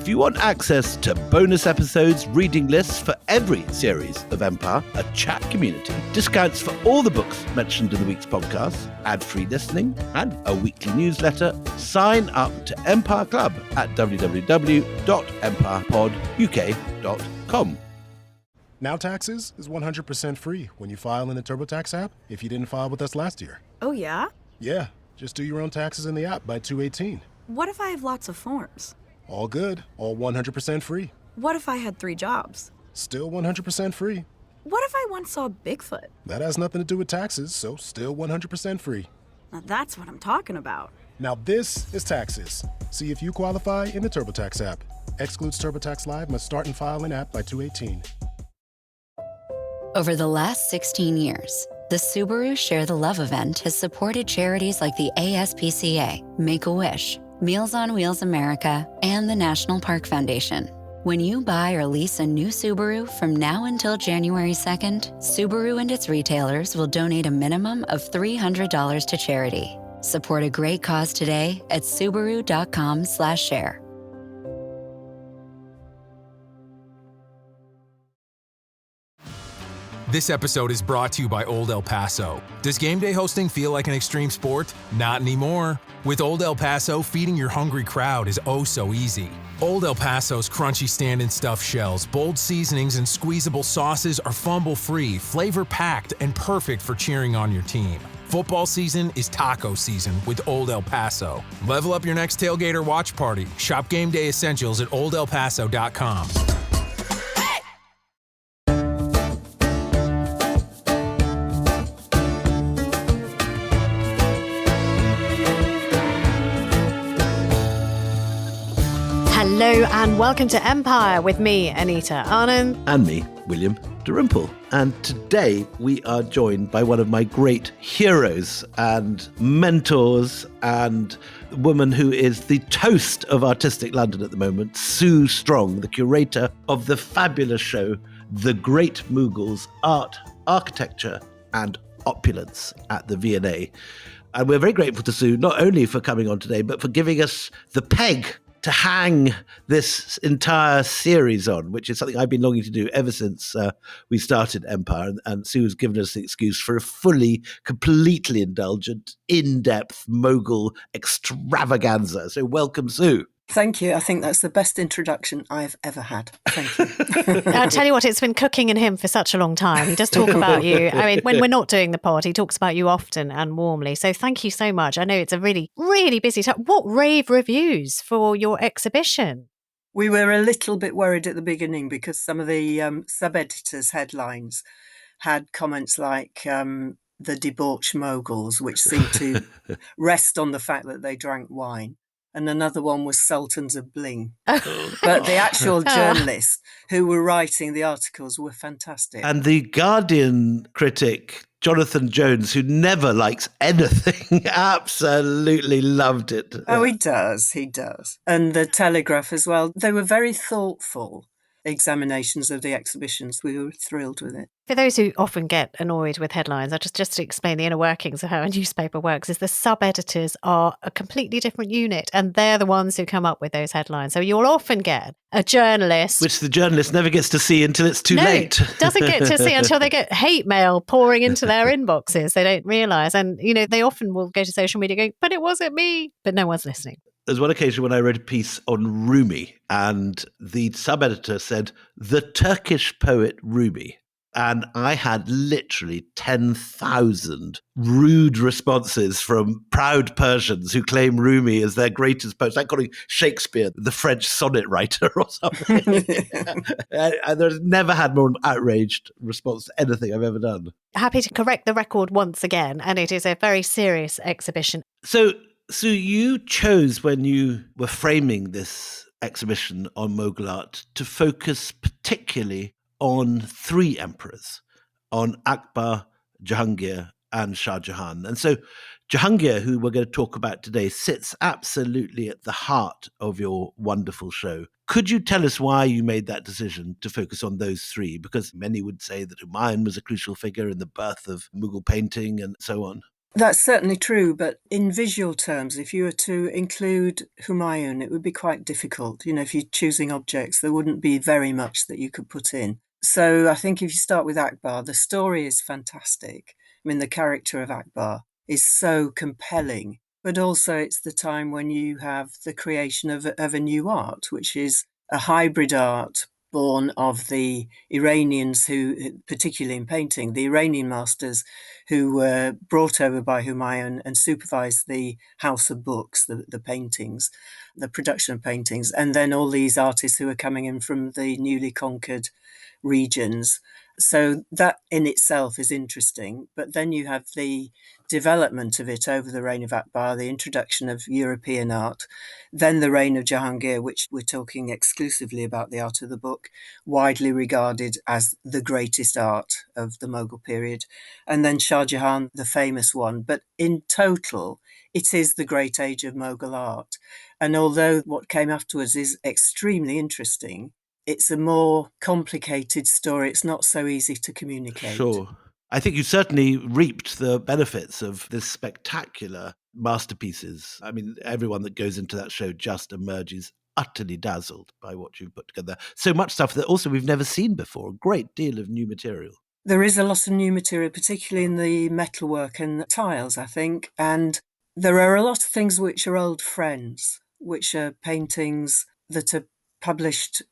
If you want access to bonus episodes, reading lists for every series of Empire, a chat community, discounts for all the books mentioned in the week's podcast, ad-free listening, and a weekly newsletter, sign up to Empire Club at www.empirepoduk.com. Now Taxes is 100% free when you file in the TurboTax app if you didn't file with us last year. Oh, yeah? Yeah, just do your own taxes in the app by 2/18. What if I have lots of forms? All good, all 100% free. What if I had 3 jobs? Still 100% free. What if I once saw Bigfoot? That has nothing to do with taxes, so still 100% free. Now that's what I'm talking about. Now this is Taxes. See if you qualify in the TurboTax app. Excludes TurboTax Live, must start and file in app by 2/18. Over the last 16 years, the Subaru Share the Love event has supported charities like the ASPCA, Make-A-Wish, Meals on Wheels America, and the National Park Foundation. When you buy or lease a new Subaru from now until January 2nd, Subaru and its retailers will donate a minimum of $300 to charity. Support a great cause today at Subaru.com/share. This episode is brought to you by Old El Paso. Does game day hosting feel like an extreme sport? Not anymore. With Old El Paso, feeding your hungry crowd is oh so easy. Old El Paso's crunchy stand and stuffed shells, bold seasonings, and squeezable sauces are fumble-free, flavor-packed, and perfect for cheering on your team. Football season is taco season with Old El Paso. Level up your next tailgate or watch party. Shop game day essentials at oldelpaso.com. Hello and welcome to Empire with me, Anita Anand. And me, William Dalrymple. And today we are joined by one of my great heroes and mentors and the woman who is the toast of artistic London at the moment, Sue Stronge, the curator of the fabulous show, The Great Mughals, Art, Architecture and Opulence at the V&A. And we're very grateful to Sue, not only for coming on today, but for giving us the peg to hang this entire series on, which is something I've been longing to do ever since we started Empire. And Sue has given us the excuse for a fully, completely indulgent, in-depth Mughal extravaganza. So welcome, Sue. Thank you. I think that's the best introduction I've ever had. Thank you. I'll tell you what, it's been cooking in him for such a long time. He does talk about you. I mean, when we're not doing the pod, he talks about you often and warmly. So thank you so much. I know it's a really, really busy time. What rave reviews for your exhibition? We were a little bit worried at the beginning because some of the sub-editors' headlines had comments like the debauched Mughals, which seemed to rest on the fact that they drank wine. And another one was Sultans of Bling. But the actual journalists who were writing the articles were fantastic. And the Guardian critic, Jonathan Jones, who never likes anything, absolutely loved it. Oh, he does. And the Telegraph as well. They were very thoughtful examinations of the exhibitions. We were thrilled with it. For those who often get annoyed with headlines, just to explain the inner workings of how a newspaper works, is the sub-editors are a completely different unit and they're the ones who come up with those headlines. So you'll often get a journalist... Which the journalist never gets to see until it's too late. Doesn't get to see until they get hate mail pouring into their inboxes. They don't realise. And, they often will go to social media going, but it wasn't me. But no one's listening. There's one occasion when I wrote a piece on Rumi and the sub-editor said, the Turkish poet Rumi. And I had literally 10,000 rude responses from proud Persians who claim Rumi as their greatest poet. It's like calling Shakespeare the French sonnet writer or something. And there's never had more outraged response to anything I've ever done. Happy to correct the record once again. And it is a very serious exhibition. So you chose, when you were framing this exhibition on Mughal art, to focus particularly on 3 emperors, on Akbar, Jahangir and Shah Jahan. And so Jahangir, who we're going to talk about today, sits absolutely at the heart of your wonderful show. Could you tell us why you made that decision to focus on those 3? Because many would say that Humayun was a crucial figure in the birth of Mughal painting and so on. That's certainly true, but in visual terms, if you were to include Humayun, it would be quite difficult. If you're choosing objects, there wouldn't be very much that you could put in. So I think if you start with Akbar, the story is fantastic. I mean, the character of Akbar is so compelling, but also it's the time when you have the creation of a new art, which is a hybrid art born of the Iranians who, particularly in painting, the Iranian masters who were brought over by Humayun and supervised the house of books, the paintings, the production of paintings, and then all these artists who are coming in from the newly conquered regions. So that in itself is interesting. But then you have the development of it over the reign of Akbar, the introduction of European art, then the reign of Jahangir, which we're talking exclusively about the art of the book, widely regarded as the greatest art of the Mughal period, and then Shah Jahan, the famous one. But in total, it is the great age of Mughal art. And although what came afterwards is extremely interesting, it's a more complicated story. It's not so easy to communicate. Sure. I think you certainly reaped the benefits of this spectacular masterpieces. I mean, everyone that goes into that show just emerges utterly dazzled by what you've put together. So much stuff that also we've never seen before, a great deal of new material. There is a lot of new material, particularly in the metalwork and tiles, I think. And there are a lot of things which are old friends, which are paintings that are published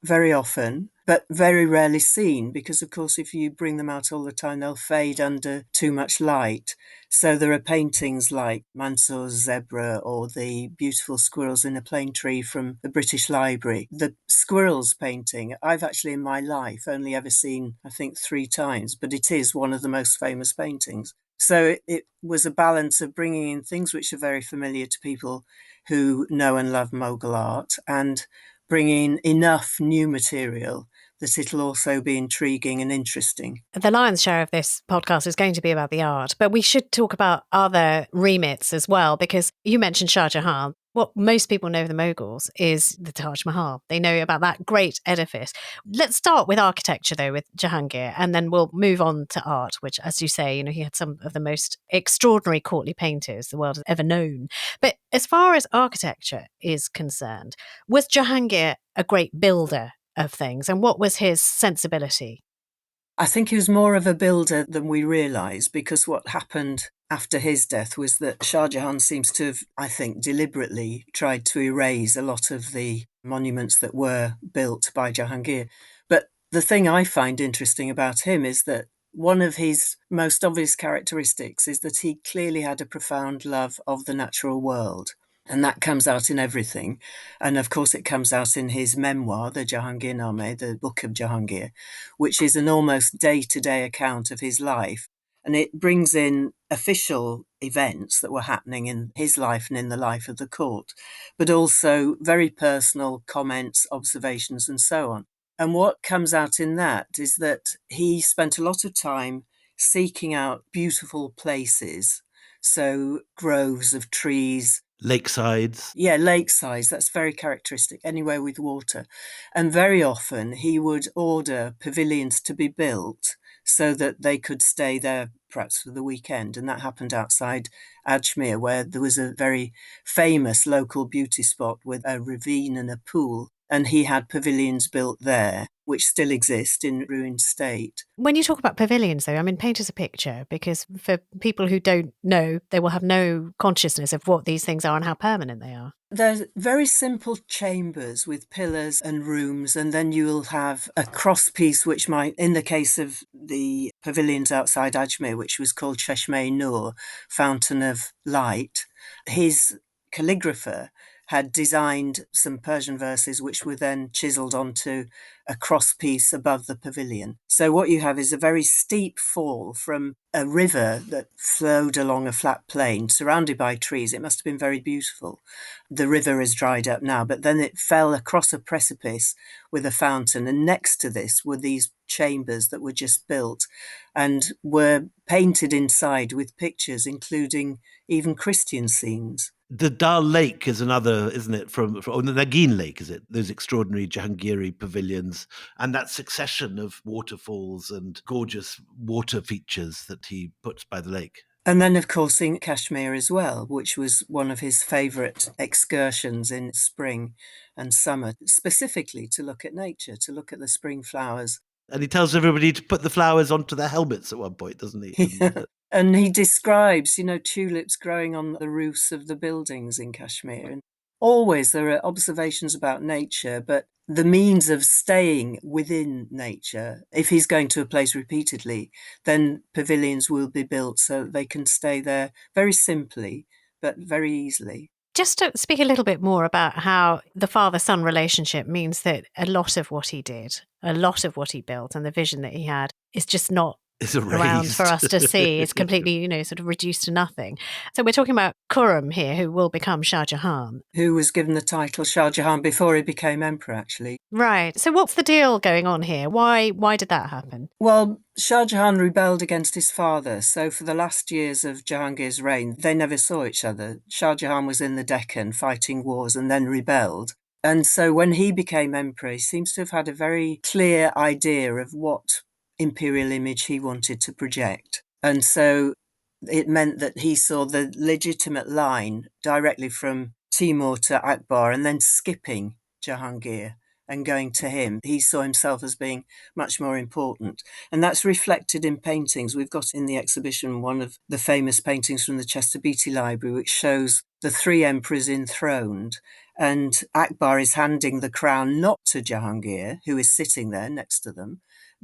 very often, but very rarely seen, because, of course, if you bring them out all the time, they'll fade under too much light. So there are paintings like Mansour's Zebra or the beautiful squirrels in a plane tree from the British Library. The squirrels painting, I've actually in my life only ever seen, I think, 3 times, but it is one of the most famous paintings. So it was a balance of bringing in things which are very familiar to people who know and love Mughal art and bringing enough new material that it'll also be intriguing and interesting. The lion's share of this podcast is going to be about the art, but we should talk about other remits as well, because you mentioned Shah Jahan. What most people know of the Mughals is the Taj Mahal. They know about that great edifice. Let's start with architecture, though, with Jahangir, and then we'll move on to art, which, as you say, he had some of the most extraordinary courtly painters the world has ever known. But as far as architecture is concerned, was Jahangir a great builder of things, and what was his sensibility? I think he was more of a builder than we realise, because what happened after his death was that Shah Jahan seems to have, I think, deliberately tried to erase a lot of the monuments that were built by Jahangir. But the thing I find interesting about him is that one of his most obvious characteristics is that he clearly had a profound love of the natural world. And that comes out in everything. And of course, it comes out in his memoir, the Jahangir-Nameh, the Book of Jahangir, which is an almost day-to-day account of his life. And it brings in official events that were happening in his life and in the life of the court, but also very personal comments, observations, and so on. And what comes out in that is that he spent a lot of time seeking out beautiful places. So groves of trees, Lakesides. yeah, lakesides, that's very characteristic, anywhere with water. And very often he would order pavilions to be built so that they could stay there perhaps for the weekend. And that happened outside Ajmer, where there was a very famous local beauty spot with a ravine and a pool. And he had pavilions built there, which still exist in ruined state. When you talk about pavilions, though, paint us a picture, because for people who don't know, they will have no consciousness of what these things are and how permanent they are. They're very simple chambers with pillars and rooms, and then you will have a crosspiece, which might, in the case of the pavilions outside Ajmer, which was called Cheshme-i-Nur, Fountain of Light, his calligrapher had designed some Persian verses which were then chiselled onto a crosspiece above the pavilion. So what you have is a very steep fall from a river that flowed along a flat plain surrounded by trees. It must have been very beautiful. The river is dried up now, but then it fell across a precipice with a fountain. And next to this were these chambers that were just built and were painted inside with pictures, including even Christian scenes. The Dal Lake is another, isn't it? From the Nagin Lake, is it? Those extraordinary Jahangiri pavilions and that succession of waterfalls and gorgeous water features that he puts by the lake. And then, of course, in Kashmir as well, which was one of his favourite excursions in spring and summer, specifically to look at nature, to look at the spring flowers. And he tells everybody to put the flowers onto their helmets at one point, doesn't he? And he describes, tulips growing on the roofs of the buildings in Kashmir. And always there are observations about nature, but the means of staying within nature, if he's going to a place repeatedly, then pavilions will be built so that they can stay there very simply, but very easily. Just to speak a little bit more about how the father-son relationship means that a lot of what he did, a lot of what he built and the vision that he had is just not around for us to see. It's completely, sort of reduced to nothing. So we're talking about Khurram here, who will become Shah Jahan. Who was given the title Shah Jahan before he became emperor, actually. Right. So what's the deal going on here? Why did that happen? Well, Shah Jahan rebelled against his father. So for the last years of Jahangir's reign, they never saw each other. Shah Jahan was in the Deccan fighting wars and then rebelled. And so when he became emperor, he seems to have had a very clear idea of what imperial image he wanted to project. And so it meant that he saw the legitimate line directly from Timur to Akbar and then skipping Jahangir and going to him. He saw himself as being much more important. And that's reflected in paintings. We've got in the exhibition one of the famous paintings from the Chester Beatty Library, which shows the three emperors enthroned. And Akbar is handing the crown not to Jahangir, who is sitting there next to them,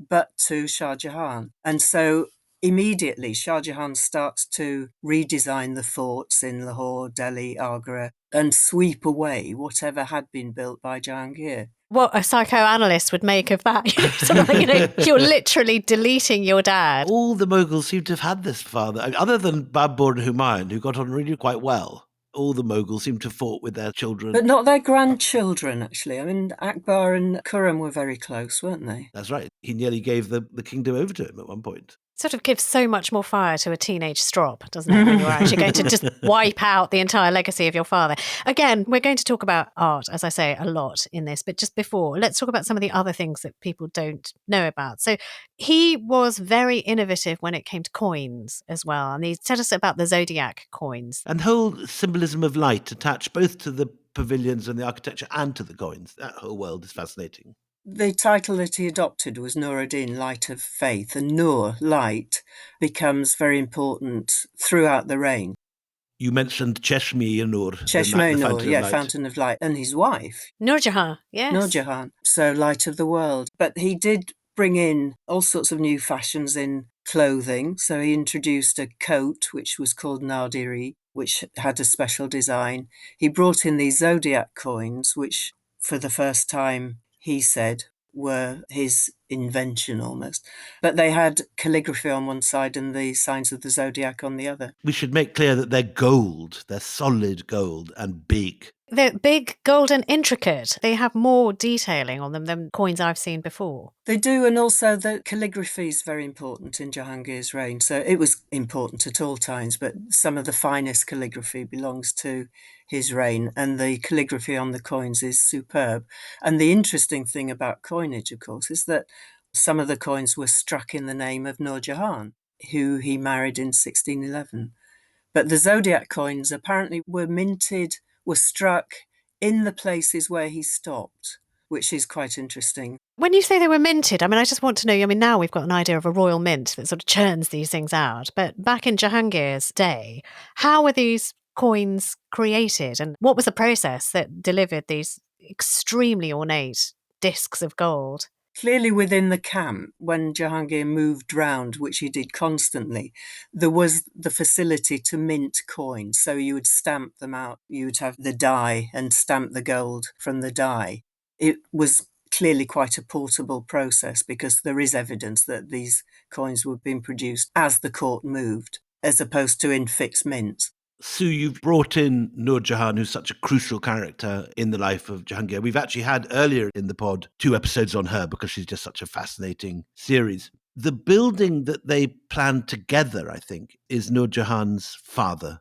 but to Shah Jahan. And so immediately Shah Jahan starts to redesign the forts in Lahore, Delhi, Agra, and sweep away whatever had been built by Jahangir. What a psychoanalyst would make of that. Sort of like, you're literally deleting your dad. All the Mughals seem to have had this father. I mean, other than Babur and Humayun, who got on really quite well. All the Mughals seem to have fought with their children. But not their grandchildren, actually. I mean, Akbar and Khurram were very close, weren't they? That's right. He nearly gave the kingdom over to him at one point. Sort of gives so much more fire to a teenage strop, doesn't it? When you're actually going to just wipe out the entire legacy of your father. Again, we're going to talk about art, as I say, a lot in this. But just before, let's talk about some of the other things that people don't know about. So he was very innovative when it came to coins as well. And he told us about the Zodiac coins. And the whole symbolism of light attached both to the pavilions and the architecture and to the coins. That whole world is fascinating. The title that he adopted was Nur-ad-Din, Light of Faith, and Nur, light, becomes very important throughout the reign. You mentioned Cheshme-i-Nur. Cheshme-i-Nur, Fountain of Light, and his wife. Nur Jahan, yes. Nur Jahan, so light of the world. But he did bring in all sorts of new fashions in clothing. So he introduced a coat, which was called Nadiri, which had a special design. He brought in these Zodiac coins, which for the first time, he said, were his invention almost. But they had calligraphy on one side and the signs of the zodiac on the other. We should make clear that they're gold. They're solid gold and big. They're big, gold and intricate. They have more detailing on them than coins I've seen before. They do, and also the calligraphy is very important in Jahangir's reign. So it was important at all times, but some of the finest calligraphy belongs to his reign, and the calligraphy on the coins is superb. And the interesting thing about coinage, of course, is that some of the coins were struck in the name of Nur Jahan, who he married in 1611. But the Zodiac coins apparently were struck in the places where he stopped, which is quite interesting. When you say they were minted, I just want to know, now we've got an idea of a royal mint that sort of churns these things out. But back in Jahangir's day, how were these coins created? And what was the process that delivered these extremely ornate discs of gold? Clearly within the camp, when Jahangir moved round, which he did constantly, there was the facility to mint coins. So you would stamp them out, you would have the die and stamp the gold from the die. It was clearly quite a portable process because there is evidence that these coins were being produced as the court moved, as opposed to in fixed mints. Sue, you've brought in Nur Jahan, who's such a crucial character in the life of Jahangir. We've actually had earlier in the pod 2 episodes on her because she's just such a fascinating series. The building that they planned together, I think, is Nur Jahan's father,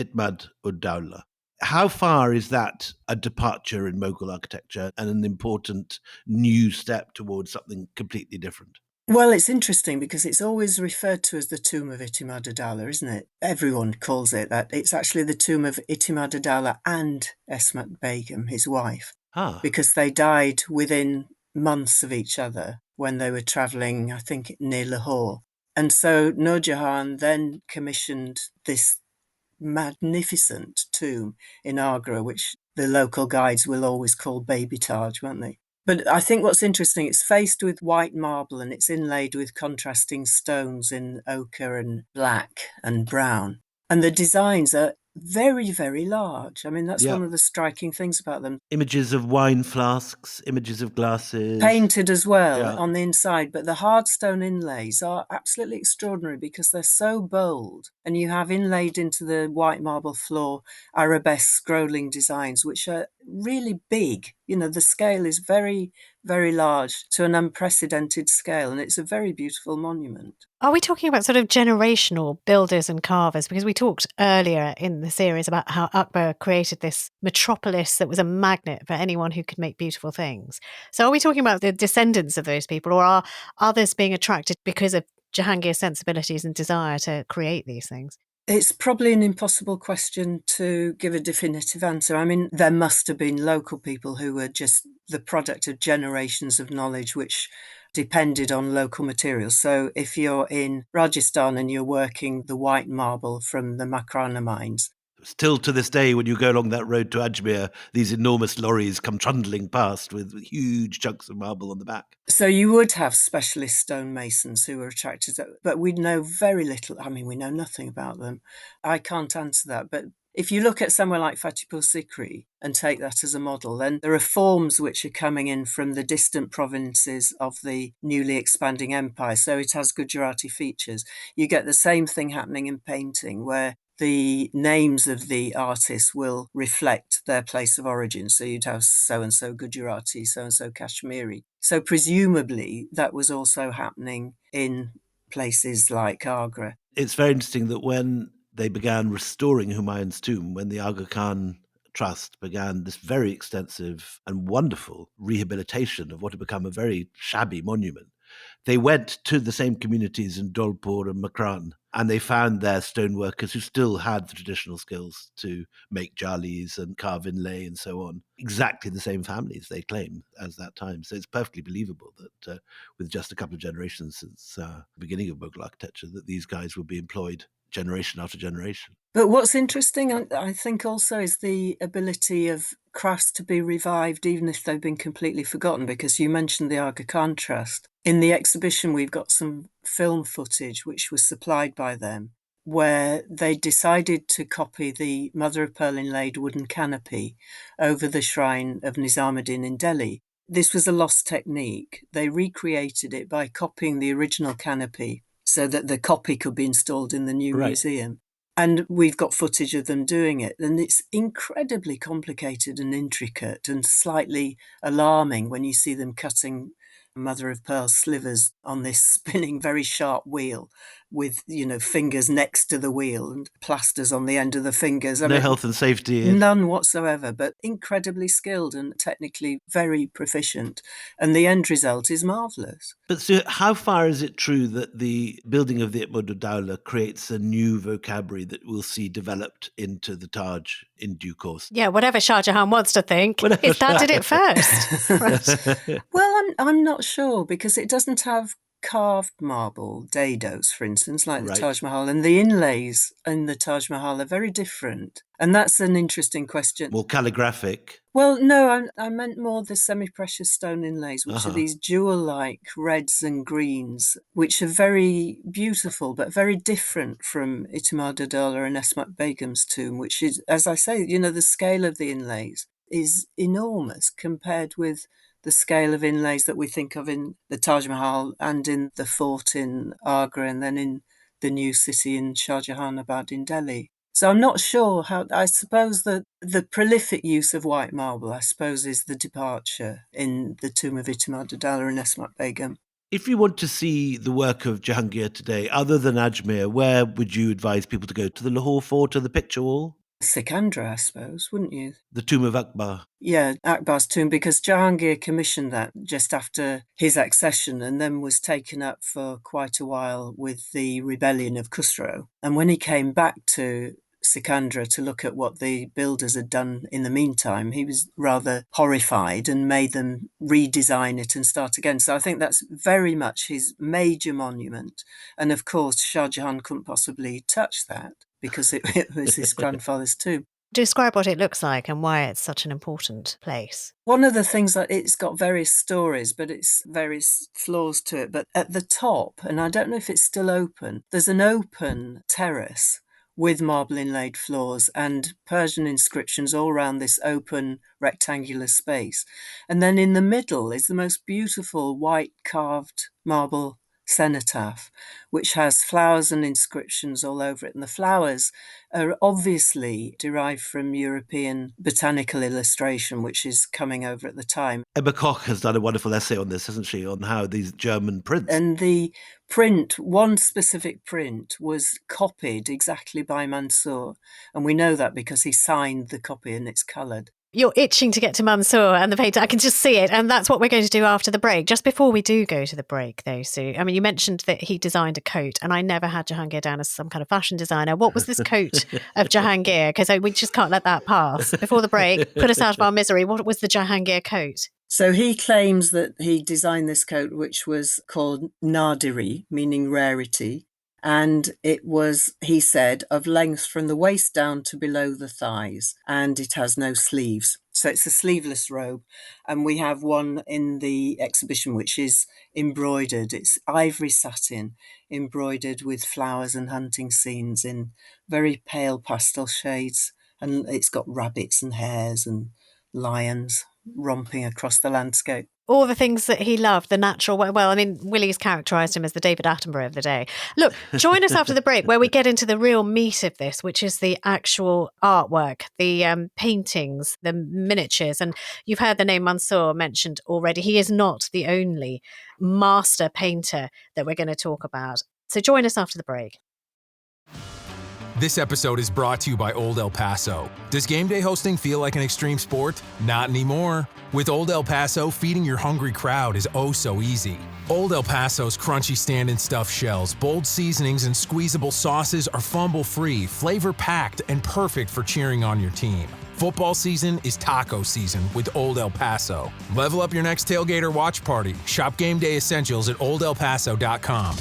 Itimad-ud-Daulah. How far is that a departure in Mughal architecture and an important new step towards something completely different? Well, it's interesting because it's always referred to as the tomb of Itimad-ud-Daulah, isn't it? Everyone calls it that. It's actually the tomb of Itimad-ud-Daulah and Esmat Begum, his wife, Ah, because they died within months of each other when they were travelling, I think, near Lahore. And so Nur Jahan then commissioned this magnificent tomb in Agra, which the local guides will always call Baby Taj, won't they? But I think what's interesting, it's faced with white marble and it's inlaid with contrasting stones in ochre and black and brown. And the designs are very, very large. I mean, that's yeah. one of the striking things about them. Images of wine flasks, images of glasses. Painted as well Yeah. on the inside, but the hard stone inlays are absolutely extraordinary because they're so bold. And you have inlaid into the white marble floor arabesque scrolling designs, which are really big. You know, the scale is very, very large to an unprecedented scale, and it's a very beautiful monument. Are we talking about sort of generational builders and carvers? Because we talked earlier in the series about how Akbar created this metropolis that was a magnet for anyone who could make beautiful things. So are we talking about the descendants of those people, or are others being attracted because of Jahangir's sensibilities and desire to create these things? It's probably an impossible question to give a definitive answer. I mean, there must have been local people who were just the product of generations of knowledge, which depended on local materials. So if you're in Rajasthan and you're working the white marble from the Makrana mines, Still to this day, when you go along that road to Ajmer, these enormous lorries come trundling past with huge chunks of marble on the back. so you would have specialist stonemasons who were attracted to, but we know very little. I mean, we know nothing about them. I can't answer that. But if you look at somewhere like Fatehpur Sikri and take that as a model, then there are forms which are coming in from the distant provinces of the newly expanding empire. So it has Gujarati features. You get the same thing happening in painting, where the names of the artists will reflect their place of origin. So you'd have so-and-so Gujarati, so-and-so Kashmiri. So presumably that was also happening in places like Agra. It's very interesting that when they began restoring Humayun's tomb, when the Aga Khan Trust began this very extensive and wonderful rehabilitation of what had become a very shabby monument, they went to the same communities in Dholpur and Makran, and they found there stoneworkers who still had the traditional skills to make jalis and carve inlay and so on. Exactly the same families, they claim, as that time. So it's perfectly believable that with just a couple of generations since the beginning of Mughal architecture, that these guys would be employed generation after generation. But what's interesting, I think, also is the ability of crafts to be revived, even if they've been completely forgotten, because you mentioned the Aga Khan Trust. In the exhibition, we've got some film footage which was supplied by them, where they decided to copy the mother of pearl inlaid wooden canopy over the shrine of Nizamuddin in Delhi. This was a lost technique. They recreated it by copying the original canopy so that the copy could be installed in the new museum. And we've got footage of them doing it. And it's incredibly complicated and intricate and slightly alarming when you see them cutting mother of pearl slivers on this spinning very sharp wheel with, you know, fingers next to the wheel and plasters on the end of the fingers. No health and safety. None whatsoever, but incredibly skilled and technically very proficient. And the end result is marvellous. But so how far is it true that the building of the Itimad-ud-Daulah creates a new vocabulary that we'll see developed into the Taj in due course? Yeah, whatever Shah Jahan wants to think, his dad did it first. Right. Well, I'm not sure, because it doesn't have carved marble dados, for instance, like the Taj Mahal, and the inlays in the Taj Mahal are very different. And that's an interesting question. More calligraphic. Well, no, I meant more the semi-precious stone inlays, which are these jewel-like reds and greens, which are very beautiful, but very different from Itimad-ud-Daulah and Esmat Begum's tomb, which is, as I say, you know, the scale of the inlays is enormous compared with the scale of inlays that we think of in the Taj Mahal and in the fort in Agra and then in the new city in Shah Jahanabad in Delhi. So I'm not sure how. I suppose that the prolific use of white marble, I suppose, is the departure in the tomb of Itimad-ud-Daulah and Esmat Begum. If you want to see the work of Jahangir today, other than Ajmer, where would you advise people to go? To the Lahore Fort or the picture wall? Sikandra, I suppose, wouldn't you? The tomb of Akbar. Yeah, Akbar's tomb, because Jahangir commissioned that just after his accession and then was taken up for quite a while with the rebellion of Khusro. And when he came back to Sikandra to look at what the builders had done in the meantime, he was rather horrified and made them redesign it and start again. So I think that's very much his major monument. And of course, Shah Jahan couldn't possibly touch that because it was his grandfather's tomb. Describe what it looks like and why it's such an important place. One of the things that it's got various stories, but it's various flaws to it. But at the top, and I don't know if it's still open, there's an open terrace with marble inlaid floors and Persian inscriptions all around this open rectangular space. And then in the middle is the most beautiful white carved marble cenotaph, which has flowers and inscriptions all over it. And the flowers are obviously derived from European botanical illustration, which is coming over at the time. Emma Koch has done a wonderful essay on this, hasn't she, on how these German prints. And the print, one specific print, was copied exactly by Mansour. And we know that because he signed the copy and it's coloured. You're itching to get to Mansour and the painter. I can just see it. And that's what we're going to do after the break. Just before we do go to the break, though, Sue, I mean, you mentioned that he designed a coat, and I never had Jahangir down as some kind of fashion designer. What was this coat of Jahangir? Because we just can't let that pass. Before the break, put us out of our misery. What was the Jahangir coat? So he claims that he designed this coat, which was called Nadiri, meaning rarity. And it was, he said, of length from the waist down to below the thighs, and it has no sleeves. So it's a sleeveless robe. And we have one in the exhibition which is embroidered. It's ivory satin, embroidered with flowers and hunting scenes in very pale pastel shades. And it's got rabbits and hares and lions romping across the landscape. All the things that he loved, the natural way. Well, I mean, Willie's characterised him as the David Attenborough of the day. Look, join us after the break where we get into the real meat of this, which is the actual artwork, the paintings, the miniatures. And you've heard the name Mansour mentioned already. He is not the only master painter that we're going to talk about. So join us after the break. This episode is brought to you by Old El Paso. Does game day hosting feel like an extreme sport? Not anymore. With Old El Paso, feeding your hungry crowd is oh so easy. Old El Paso's crunchy stand-and stuffed shells, bold seasonings, and squeezable sauces are fumble-free, flavor-packed, and perfect for cheering on your team. Football season is taco season with Old El Paso. Level up your next tailgate or watch party. Shop game day essentials at oldelpaso.com.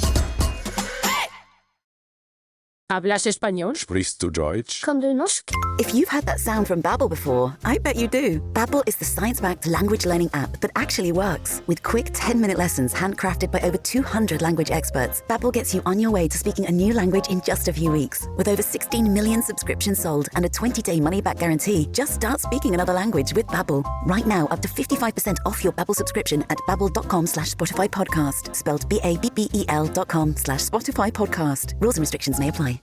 ¿Hablas español? Sprichst du Deutsch? Kan du norsk? If you've heard that sound from Babbel before, I bet you do. Babbel is the science-backed language learning app that actually works. With quick 10-minute lessons handcrafted by over 200 language experts, Babbel gets you on your way to speaking a new language in just a few weeks. With over 16 million subscriptions sold and a 20-day money-back guarantee, just start speaking another language with Babbel. Right now, up to 55% off your Babbel subscription at babbel.com/Spotify podcast. Spelled BABBEL.com/Spotify podcast. Rules and restrictions may apply.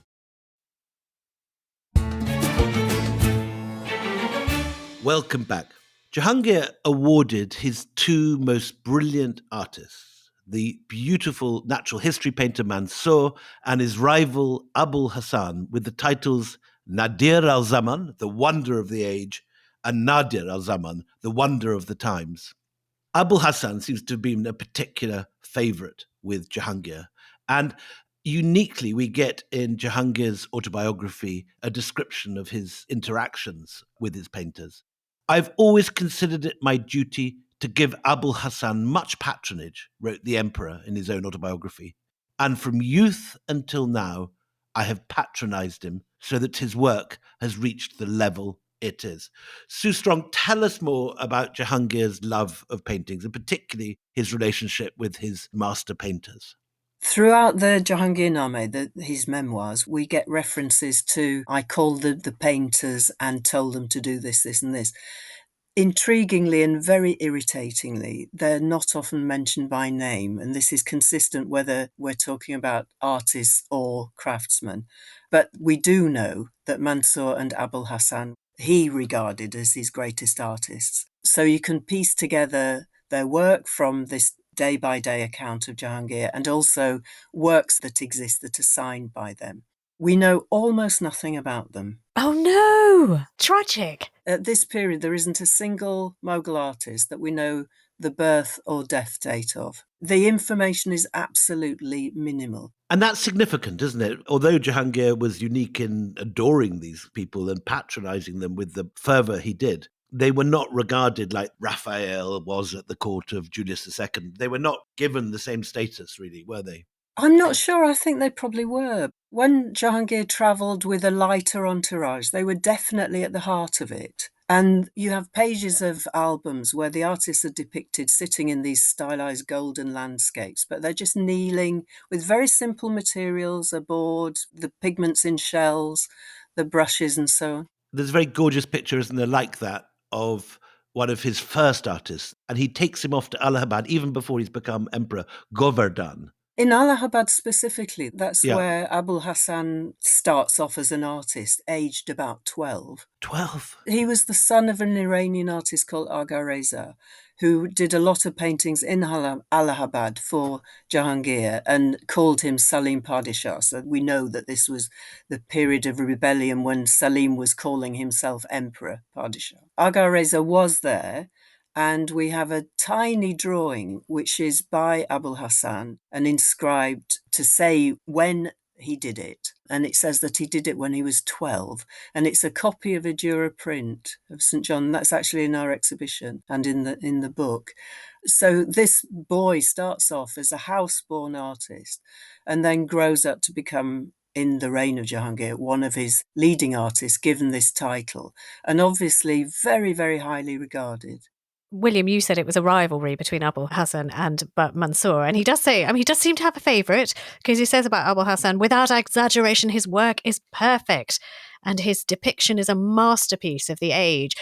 Welcome back. Jahangir awarded his two most brilliant artists, the beautiful natural history painter Mansour and his rival Abul Hassan, with the titles Nadir al-Zaman, the wonder of the age, and Nadir al-Zaman, the wonder of the times. Abul Hassan seems to have been a particular favourite with Jahangir, and uniquely, we get in Jahangir's autobiography a description of his interactions with his painters. I've always considered it my duty to give Abul Hassan much patronage, wrote the emperor in his own autobiography. And from youth until now, I have patronized him so that his work has reached the level it is. Sue Stronge, tell us more about Jahangir's love of paintings, and particularly his relationship with his master painters. Throughout the Jahangirnameh, his memoirs, we get references to, I called the painters and told them to do this, this and this. Intriguingly and very irritatingly, they're not often mentioned by name, and this is consistent whether we're talking about artists or craftsmen. But we do know that Mansour and Abul Hassan, he regarded as his greatest artists. So you can piece together their work from this day-by-day account of Jahangir, and also works that exist that are signed by them. We know almost nothing about them. Oh no! Tragic. At this period, there isn't a single Mughal artist that we know the birth or death date of. The information is absolutely minimal. And that's significant, isn't it? Although Jahangir was unique in adoring these people and patronizing them with the fervor he did, they were not regarded like Raphael was at the court of Julius II. They were not given the same status, really, were they? I'm not sure. I think they probably were. When Jahangir travelled with a lighter entourage, they were definitely at the heart of it. And you have pages of albums where the artists are depicted sitting in these stylized golden landscapes, but they're just kneeling with very simple materials, a board, the pigments in shells, the brushes and so on. There's a very gorgeous picture, isn't there, like that, of one of his first artists. And he takes him off to Allahabad, even before he's become emperor, Govardhan. In Allahabad specifically, that's Yeah. where Abul Hassan starts off as an artist, aged about 12. 12? He was the son of an Iranian artist called Aga Reza, who did a lot of paintings in Allahabad for Jahangir and called him Salim Padishah. So we know that this was the period of rebellion when Salim was calling himself Emperor Padishah. Aga Reza was there, and we have a tiny drawing which is by Abul Hassan and inscribed to say when he did it. And it says that he did it when he was 12. And it's a copy of a Dura print of St. John. That's actually in our exhibition and in the book. So this boy starts off as a house-born artist and then grows up to become, in the reign of Jahangir, one of his leading artists, given this title. And obviously very, very highly regarded. William, you said it was a rivalry between Abul Hassan and Mansour. And he does say, he does seem to have a favourite, because he says about Abul Hassan, without exaggeration, his work is perfect and his depiction is a masterpiece of the age.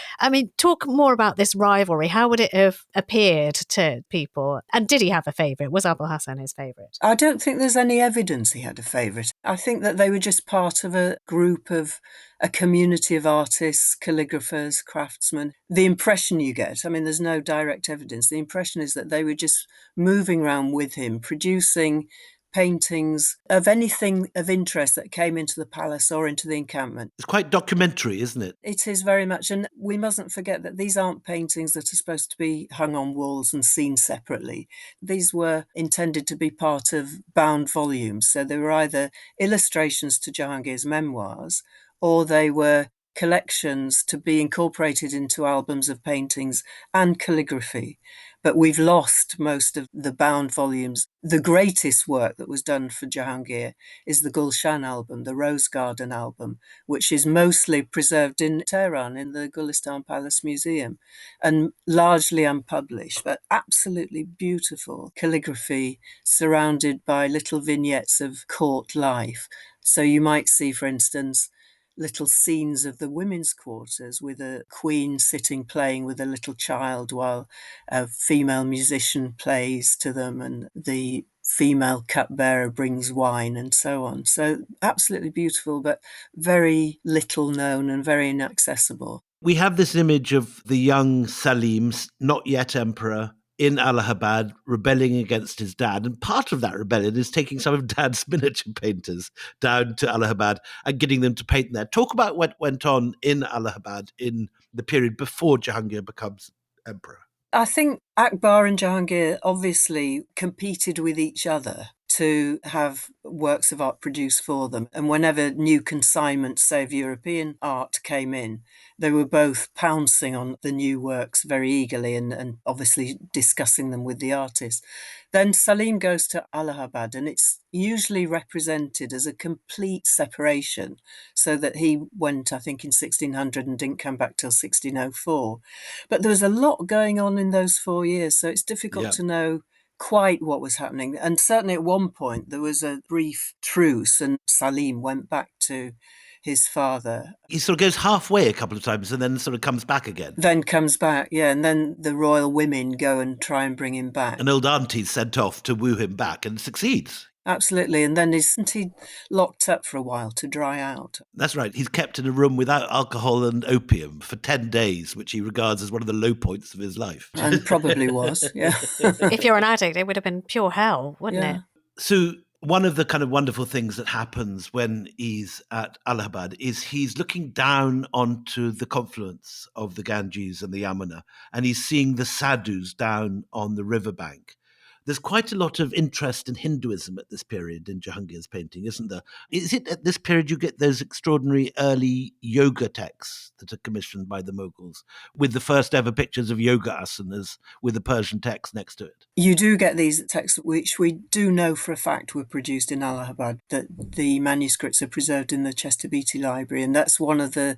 Talk more about this rivalry. How would it have appeared to people? And did he have a favourite? Was Abul Hassan his favourite? I don't think there's any evidence he had a favourite. I think that they were just part of a group of a community of artists, calligraphers, craftsmen. The impression you get, there's no direct evidence. The impression is that they were just moving around with him, producing paintings of anything of interest that came into the palace or into the encampment. It's quite documentary, isn't it? It is very much. And we mustn't forget that these aren't paintings that are supposed to be hung on walls and seen separately. These were intended to be part of bound volumes. So they were either illustrations to Jahangir's memoirs or they were collections to be incorporated into albums of paintings and calligraphy. But we've lost most of the bound volumes. The greatest work that was done for Jahangir is the Gulshan album, the Rose Garden album, which is mostly preserved in Tehran in the Gulistan Palace Museum and largely unpublished, but absolutely beautiful calligraphy surrounded by little vignettes of court life. So you might see, for instance, little scenes of the women's quarters with a queen sitting playing with a little child while a female musician plays to them and the female cupbearer brings wine and so on. So absolutely beautiful, but very little known and very inaccessible. We have this image of the young Salim, not yet emperor, in Allahabad, rebelling against his dad. And part of that rebellion is taking some of Dad's miniature painters down to Allahabad and getting them to paint there. Talk about what went on in Allahabad in the period before Jahangir becomes emperor. I think Akbar and Jahangir obviously competed with each other to have works of art produced for them. And whenever new consignments, say, of European art came in, they were both pouncing on the new works very eagerly and obviously discussing them with the artists. Then Salim goes to Allahabad, and it's usually represented as a complete separation, so that he went, I think, in 1600 and didn't come back till 1604. But there was a lot going on in those 4 years, so it's difficult to know quite what was happening. And certainly at one point there was a brief truce and Salim went back to his father. He sort of goes halfway a couple of times and then sort of comes back again. Then comes back, and then the royal women go and try and bring him back. An old auntie's sent off to woo him back and succeeds. Absolutely. And then isn't he locked up for a while to dry out? That's right. He's kept in a room without alcohol and opium for 10 days, which he regards as one of the low points of his life. And probably was, yeah. If you're an addict, it would have been pure hell, wouldn't it? So One of the kind of wonderful things that happens when he's at Allahabad is he's looking down onto the confluence of the Ganges and the Yamuna, and he's seeing the sadhus down on the riverbank. There's quite a lot of interest in Hinduism at this period in Jahangir's painting, isn't there? Is it at this period you get those extraordinary early yoga texts that are commissioned by the Mughals, with the first ever pictures of yoga asanas with a Persian text next to it? You do get these texts, which we do know for a fact were produced in Allahabad, that the manuscripts are preserved in the Chester Beatty Library, and that's one of the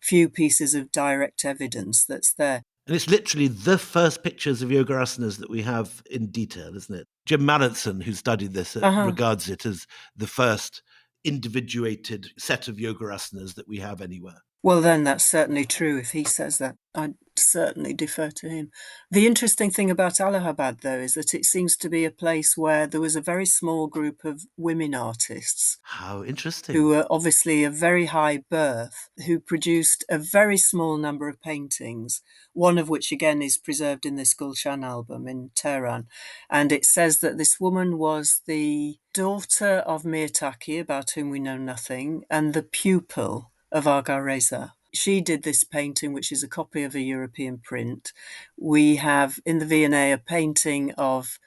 few pieces of direct evidence that's there. And it's literally the first pictures of yoga asanas that we have in detail, isn't it? Jim Mallinson, who studied this, regards it as the first individuated set of yoga asanas that we have anywhere. Well, then that's certainly true. If he says that, I'd certainly defer to him. The interesting thing about Allahabad, though, is that it seems to be a place where there was a very small group of women artists. How interesting. Who were obviously of very high birth, who produced a very small number of paintings, one of which, again, is preserved in this Gulshan album in Tehran. And it says that this woman was the daughter of Mir Taqi, about whom we know nothing, and the pupil of Agha Reza. She did this painting, which is a copy of a European print. We have in the V&A a painting of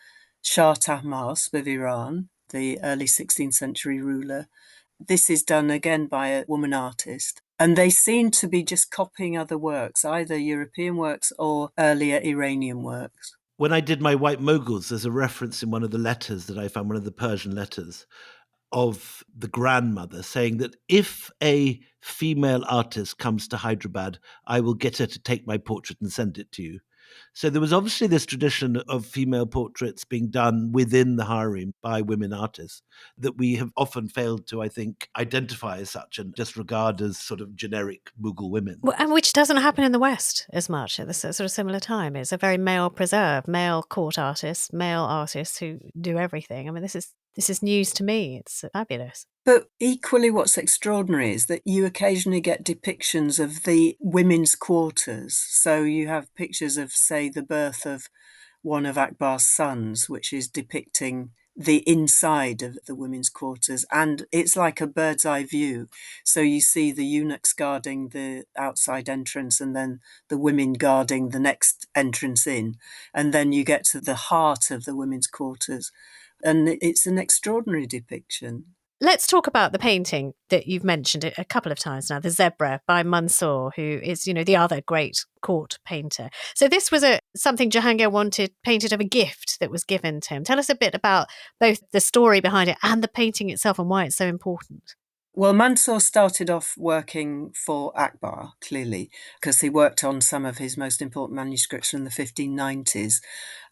Shah Tahmasp of Iran, the early 16th century ruler. This is done again by a woman artist. And they seem to be just copying other works, either European works or earlier Iranian works. When I did my White Mughals, there's a reference in one of the letters that I found, one of the Persian letters, of the grandmother saying that if a female artist comes to Hyderabad, I will get her to take my portrait and send it to you. So there was obviously this tradition of female portraits being done within the harem by women artists that we have often failed to, I think, identify as such and just regard as sort of generic Mughal women. Well, and which doesn't happen in the West as much at this sort of similar time. It's a very male preserved, male court artists, male artists who do everything. I mean, this is news to me. It's fabulous. But equally what's extraordinary is that you occasionally get depictions of the women's quarters. So you have pictures of, say, the birth of one of Akbar's sons, which is depicting the inside of the women's quarters. And it's like a bird's eye view. So you see the eunuchs guarding the outside entrance and then the women guarding the next entrance in. And then you get to the heart of the women's quarters. And it's an extraordinary depiction. Let's talk about the painting that you've mentioned a couple of times now, the Zebra by Mansour, who is, the other great court painter. So this was something Jahangir wanted painted of a gift that was given to him. Tell us a bit about both the story behind it and the painting itself and why it's so important. Well, Mansour started off working for Akbar, clearly, because he worked on some of his most important manuscripts from the 1590s.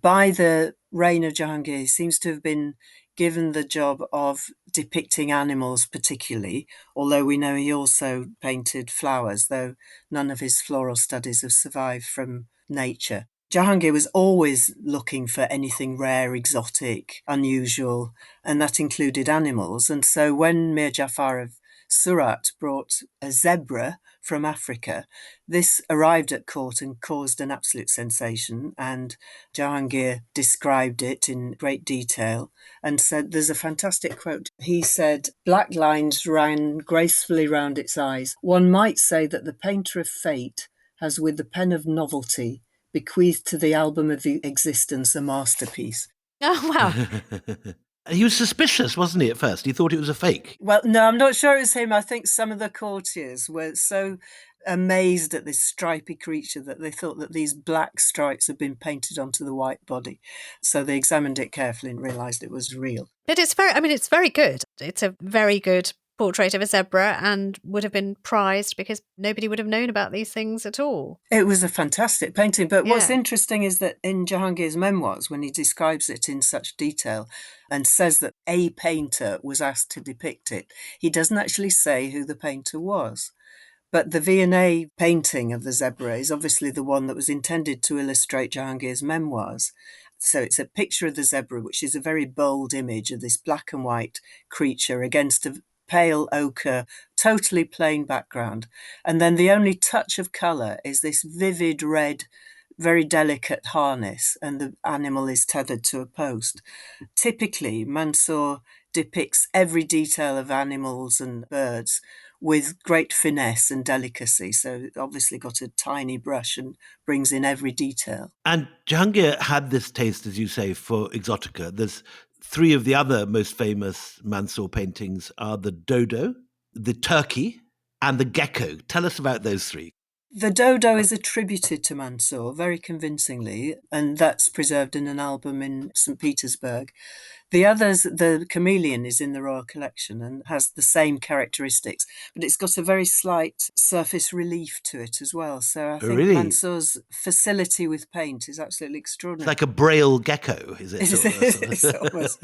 By the reign of Jahangir, he seems to have been given the job of depicting animals particularly, although we know he also painted flowers, though none of his floral studies have survived from nature. Jahangir was always looking for anything rare, exotic, unusual, and that included animals. And so when Mir Jafar of Surat brought a zebra from Africa, this arrived at court and caused an absolute sensation. And Jahangir described it in great detail and said, there's a fantastic quote. He said, "Black lines ran gracefully round its eyes. One might say that the painter of fate has, with the pen of novelty, bequeathed to the album of existence a masterpiece." Oh, wow. He was suspicious, wasn't he, at first? He thought it was a fake. Well, no, I'm not sure it was him. I think some of the courtiers were so amazed at this stripy creature that they thought that these black stripes had been painted onto the white body. So they examined it carefully and realised it was real. But it's very good. It's a very good portrait of a zebra and would have been prized because nobody would have known about these things at all. It was a fantastic painting. But what's interesting is that in Jahangir's memoirs, when he describes it in such detail and says that a painter was asked to depict it, he doesn't actually say who the painter was. But the V&A painting of the zebra is obviously the one that was intended to illustrate Jahangir's memoirs. So it's a picture of the zebra, which is a very bold image of this black and white creature against a pale ochre, totally plain background. And then the only touch of colour is this vivid red very delicate harness, and the animal is tethered to a post. Typically, Mansour depicts every detail of animals and birds with great finesse and delicacy. So obviously got a tiny brush and brings in every detail. And Jahangir had this taste, as you say, for exotica. There's three of the other most famous Mansour paintings are the dodo, the turkey, and the gecko. Tell us about those three. The dodo is attributed to Mansour very convincingly, and that's preserved in an album in St. Petersburg. The others, the chameleon is in the Royal Collection and has the same characteristics, but it's got a very slight surface relief to it as well. So I think Really? Mansour's facility with paint is absolutely It's extraordinary. like a braille gecko, is it? It's almost.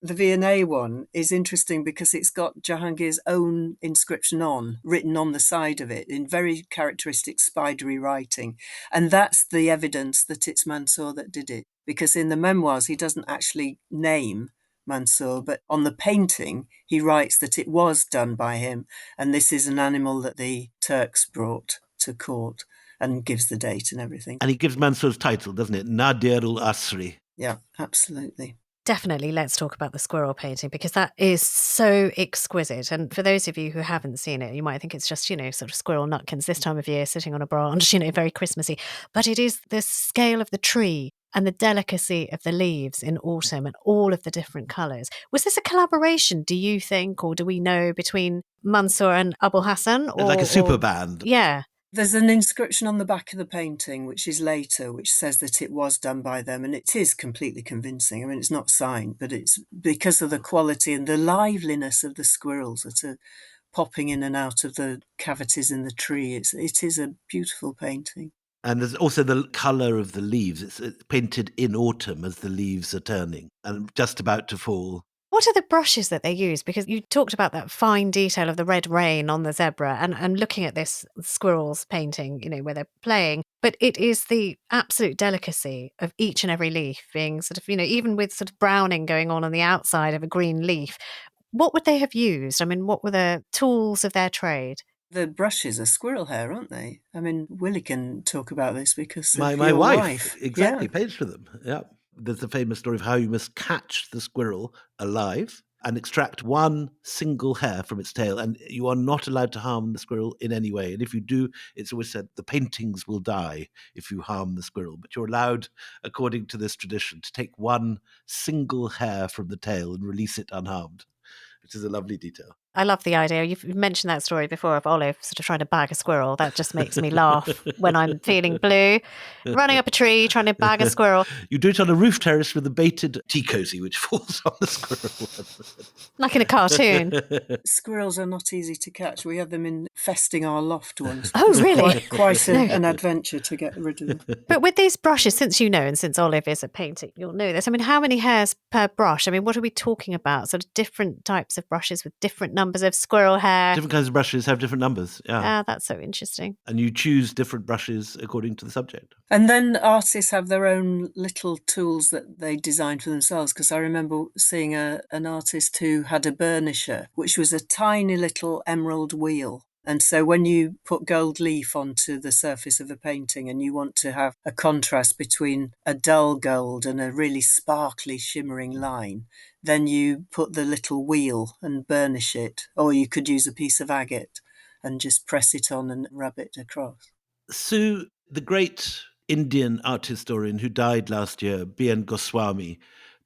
The V&A one is interesting because it's got Jahangir's own inscription written on the side of it in very characteristic spidery writing. And that's the evidence that it's Mansour that did it. Because in the memoirs, he doesn't actually name Mansour, but on the painting, he writes that it was done by him. And this is an animal that the Turks brought to court, and gives the date and everything. And he gives Mansour's title, doesn't it? Nadir-ul-Asri. Yeah, absolutely. Definitely, let's talk about the squirrel painting because that is so exquisite. And for those of you who haven't seen it, you might think it's just, sort of squirrel nutkins this time of year sitting on a branch, very Christmassy. But it is the scale of the tree and the delicacy of the leaves in autumn and all of the different colours. Was this a collaboration, do you think, or do we know, between Mansour and Abul Hassan? It's like a super band. Yeah. There's an inscription on the back of the painting, which is later, which says that it was done by them, and it is completely convincing. I mean, it's not signed, but it's because of the quality and the liveliness of the squirrels that are popping in and out of the cavities in the tree. It is a beautiful painting. And there's also the colour of the leaves. It's painted in autumn as the leaves are turning and just about to fall. What are the brushes that they use? Because you talked about that fine detail of the red rain on the zebra and looking at this squirrels painting, where they're playing. But it is the absolute delicacy of each and every leaf being sort of, even with sort of browning going on the outside of a green leaf. What would they have used? I mean, what were the tools of their trade? The brushes are squirrel hair, aren't they? I mean, Willie can talk about this because my your wife exactly yeah. paints for them. Yeah. There's the famous story of how you must catch the squirrel alive and extract one single hair from its tail, and you are not allowed to harm the squirrel in any way. And if you do, it's always said the paintings will die if you harm the squirrel. But you're allowed, according to this tradition, to take one single hair from the tail and release it unharmed, which is a lovely detail. I love the idea. You've mentioned that story before of Olive sort of trying to bag a squirrel. That just makes me laugh when I'm feeling blue. Running up a tree, trying to bag a squirrel. You do it on a roof terrace with a baited tea cozy, which falls on the squirrel. Like in a cartoon. Squirrels are not easy to catch. We had them infesting our loft once. Oh, really? Quite an adventure to get rid of them. But with these brushes, since you know, and since Olive is a painter, you'll know this. I mean, how many hairs per brush? I mean, what are we talking about? Sort of different types of brushes with different numbers of squirrel hair. Different kinds of brushes have different numbers. Yeah. That's so interesting. And you choose different brushes according to the subject. And then artists have their own little tools that they design for themselves. Because I remember seeing an artist who had a burnisher, which was a tiny little emerald wheel. And so when you put gold leaf onto the surface of a painting and you want to have a contrast between a dull gold and a really sparkly, shimmering line, then you put the little wheel and burnish it. Or you could use a piece of agate and just press it on and rub it across. Sue, the great Indian art historian who died last year, B.N. Goswami,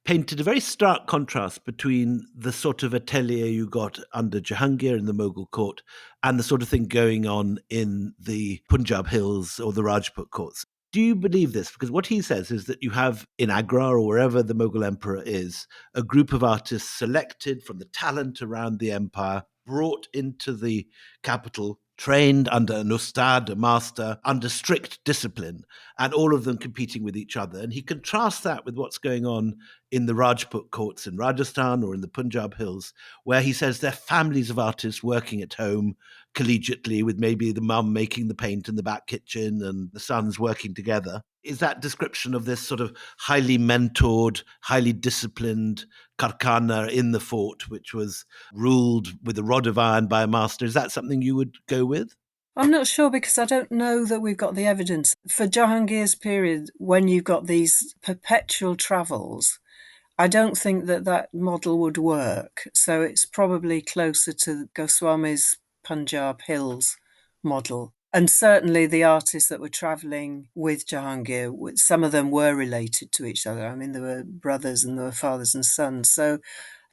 painted a very stark contrast between the sort of atelier you got under Jahangir in the Mughal court and the sort of thing going on in the Punjab hills or the Rajput courts. Do you believe this? Because what he says is that you have in Agra or wherever the Mughal emperor is, a group of artists selected from the talent around the empire, brought into the capital, trained under an ustad, a master, under strict discipline, and all of them competing with each other. And he contrasts that with what's going on in the Rajput courts in Rajasthan or in the Punjab hills, where he says they're families of artists working at home collegiately with maybe the mum making the paint in the back kitchen and the sons working together. Is that description of this sort of highly mentored, highly disciplined karkhana in the fort, which was ruled with a rod of iron by a master, is that something you would go with? I'm not sure because I don't know that we've got the evidence. For Jahangir's period, when you've got these perpetual travels, I don't think that that model would work. So it's probably closer to Goswami's Punjab Hills model. And certainly the artists that were travelling with Jahangir, some of them were related to each other. I mean, there were brothers and there were fathers and sons. So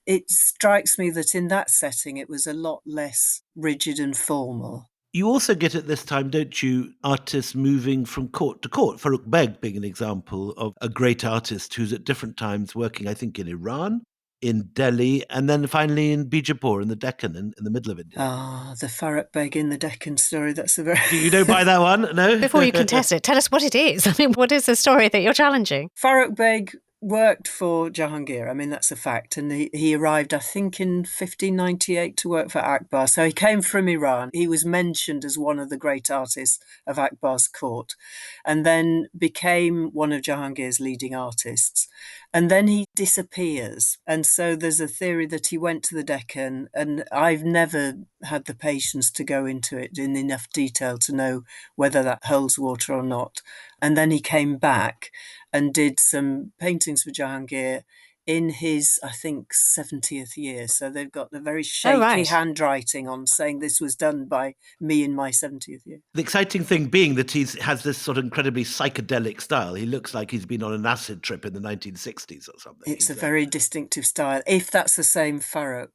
it strikes me that in that setting, it was a lot less rigid and formal. You also get at this time, don't you, artists moving from court to court. Farrukh Beg being an example of a great artist who's at different times working, I think, in Iran, in Delhi, and then finally in Bijapur in the Deccan, in the middle of India. Ah, the Farrukh Beg in the Deccan story. That's a very... You don't buy that one? No? Before you contest it, tell us what it is. I mean, what is the story that you're challenging? Farrukh Beg worked for Jahangir. I mean, that's a fact. And he arrived, I think, in 1598 to work for Akbar. So he came from Iran. He was mentioned as one of the great artists of Akbar's court and then became one of Jahangir's leading artists. And then he disappears. And so there's a theory that he went to the Deccan, and I've never had the patience to go into it in enough detail to know whether that holds water or not. And then he came back and did some paintings for Jahangir in his, I think, 70th year. So they've got a very shaky handwriting on saying this was done by me in my 70th year. The exciting thing being that he has this sort of incredibly psychedelic style. He looks like he's been on an acid trip in the 1960s or something. It's a very distinctive style, if that's the same Farrukh.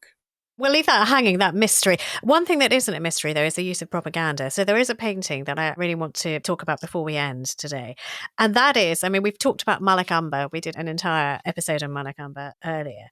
We'll leave that hanging, that mystery. One thing that isn't a mystery, though, is the use of propaganda. So there is a painting that I really want to talk about before we end today. And that is, I mean, we've talked about Malik Ambar. We did an entire episode on Malik Ambar earlier.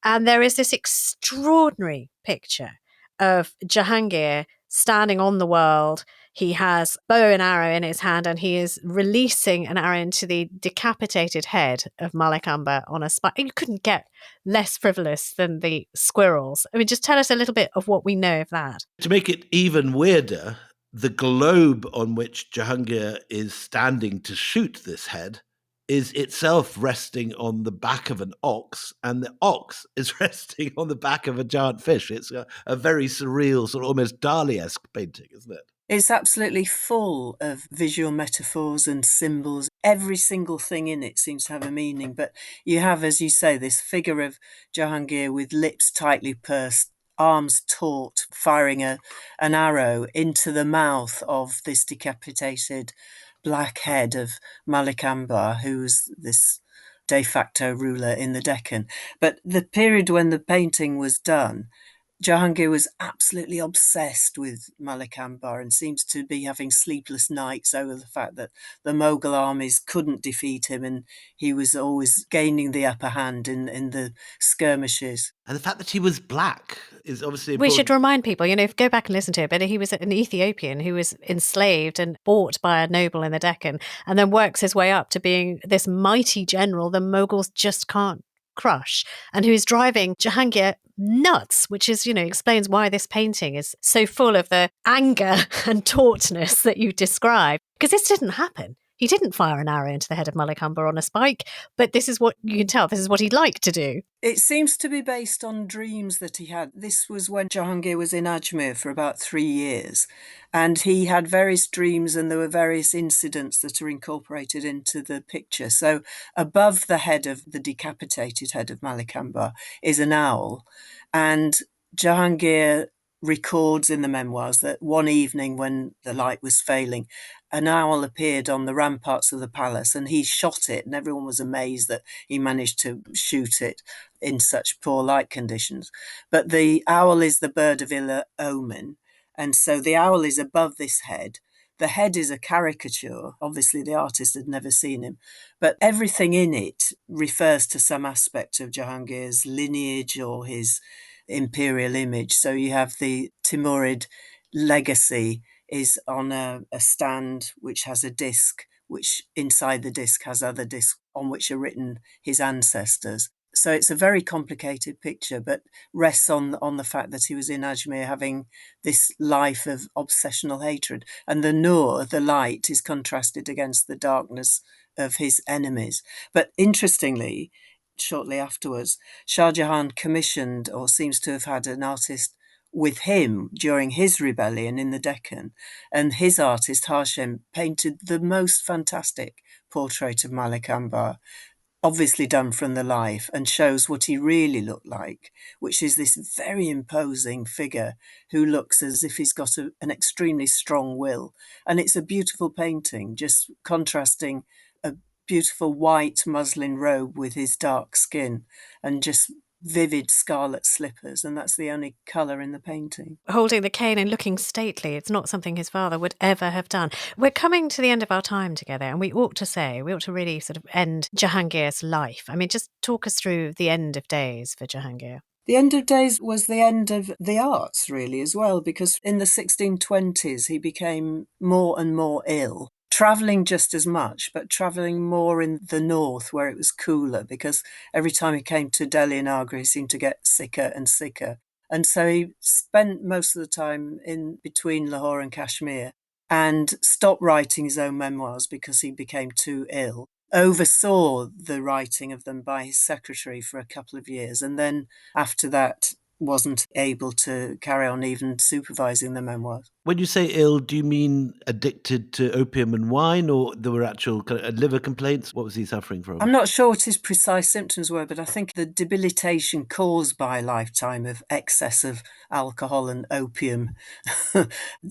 And there is this extraordinary picture of Jahangir standing on the world. He has bow and arrow in his hand, and he is releasing an arrow into the decapitated head of Malik Ambar on a spike. You couldn't get less frivolous than the squirrels. I mean, just tell us a little bit of what we know of that. To make it even weirder, the globe on which Jahangir is standing to shoot this head is itself resting on the back of an ox, and the ox is resting on the back of a giant fish. It's a very surreal, sort of almost Dali-esque painting, isn't it? It's absolutely full of visual metaphors and symbols. Every single thing in it seems to have a meaning. But you have, as you say, this figure of Jahangir with lips tightly pursed, arms taut, firing an arrow into the mouth of this decapitated black head of Malik Ambar, who was this de facto ruler in the Deccan. But the period when the painting was done, Jahangir was absolutely obsessed with Malik Ambar and seems to be having sleepless nights over the fact that the Mughal armies couldn't defeat him, and he was always gaining the upper hand in the skirmishes. And the fact that he was black is obviously important. We should remind people, go back and listen to it, but he was an Ethiopian who was enslaved and bought by a noble in the Deccan, and then works his way up to being this mighty general the Mughals just can't crush, and who's driving Jahangir nuts, which is, explains why this painting is so full of the anger and tautness that you describe. Because this didn't happen. He didn't fire an arrow into the head of Malik Ambar on a spike, but this is what you can tell. This is what he'd like to do. It seems to be based on dreams that he had. This was when Jahangir was in Ajmer for about 3 years, and he had various dreams, and there were various incidents that are incorporated into the picture. So above the head of the decapitated head of Malik Ambar is an owl, and Jahangir records in the memoirs that one evening when the light was failing, an owl appeared on the ramparts of the palace, and he shot it, and everyone was amazed that he managed to shoot it in such poor light conditions. But the owl is the bird of ill omen, and so the owl is above this head. The head is a caricature. Obviously, the artist had never seen him, but everything in it refers to some aspect of Jahangir's lineage or his imperial image. So you have the Timurid legacy is on a stand which has a disc, which inside the disc has other discs on which are written his ancestors. So it's a very complicated picture, but rests on the fact that he was in Ajmer having this life of obsessional hatred. And the Nur, the light, is contrasted against the darkness of his enemies. But interestingly, shortly afterwards, Shah Jahan commissioned, or seems to have had an artist with him during his rebellion in the Deccan, and his artist Hashem painted the most fantastic portrait of Malik Ambar, obviously done from the life, and shows what he really looked like, which is this very imposing figure who looks as if he's got an extremely strong will. And it's a beautiful painting, just contrasting a beautiful white muslin robe with his dark skin and just vivid scarlet slippers, and that's the only colour in the painting. Holding the cane and looking stately. It's not something his father would ever have done. We're coming to the end of our time together, and we ought to really sort of end Jahangir's life. I mean, just talk us through the end of days for Jahangir. The end of days was the end of the arts, really, as well, because in the 1620s he became more and more ill, travelling just as much, but travelling more in the north where it was cooler, because every time he came to Delhi and Agra, he seemed to get sicker and sicker. And so he spent most of the time in between Lahore and Kashmir and stopped writing his own memoirs because he became too ill. Oversaw the writing of them by his secretary for a couple of years, and then after that wasn't able to carry on even supervising the memoirs. When you say ill, do you mean addicted to opium and wine, or there were actual kind of liver complaints? What was he suffering from? I'm not sure what his precise symptoms were, but I think the debilitation caused by a lifetime of excess of alcohol and opium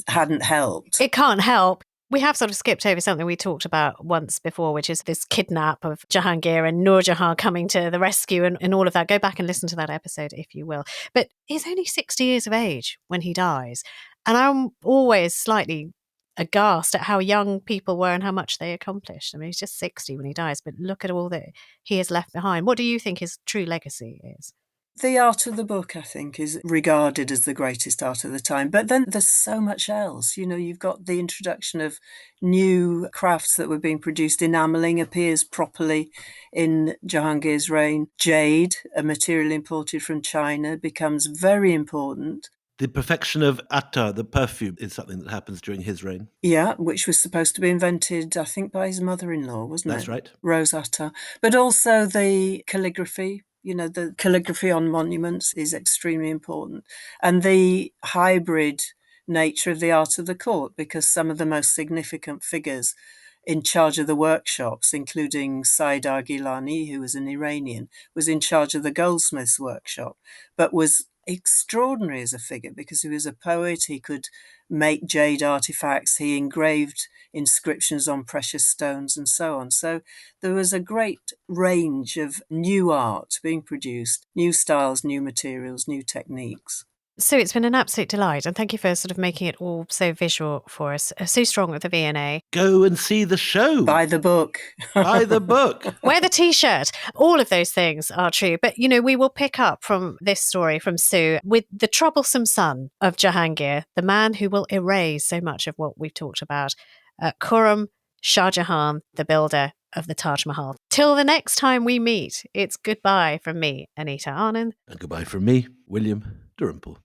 hadn't helped. It can't help. We have sort of skipped over something we talked about once before, which is this kidnap of Jahangir and Nur Jahan coming to the rescue and all of that. Go back and listen to that episode if you will. But he's only 60 years of age when he dies. And I'm always slightly aghast at how young people were and how much they accomplished. I mean, he's just 60 when he dies, but look at all that he has left behind. What do you think his true legacy is? The art of the book, I think, is regarded as the greatest art of the time. But then there's so much else. You know, you've got the introduction of new crafts that were being produced. Enamelling appears properly in Jahangir's reign. Jade, a material imported from China, becomes very important. The perfection of attar, the perfume, is something that happens during his reign. Yeah, which was supposed to be invented, I think, by his mother-in-law, wasn't it? That's right. Rose Attar. But also the calligraphy. You know, the calligraphy on monuments is extremely important. And the hybrid nature of the art of the court, because some of the most significant figures in charge of the workshops, including Saidar Gilani, who was an Iranian, was in charge of the goldsmith's workshop, but was extraordinary as a figure because he was a poet. He could make jade artifacts. He engraved inscriptions on precious stones and so on. So there was a great range of new art being produced, new styles, new materials, new techniques. So it's been an absolute delight, and thank you for sort of making it all so visual for us. Sue Strong of the V&A. Go and see the show. Buy the book. Buy the book. Wear the T-shirt. All of those things are true. But, you know, we will pick up from this story from Sue with the troublesome son of Jahangir, the man who will erase so much of what we've talked about. Khurram Shah Jahan, the builder of the Taj Mahal. Till the next time we meet, it's goodbye from me, Anita Anand. And goodbye from me, William Dalrymple.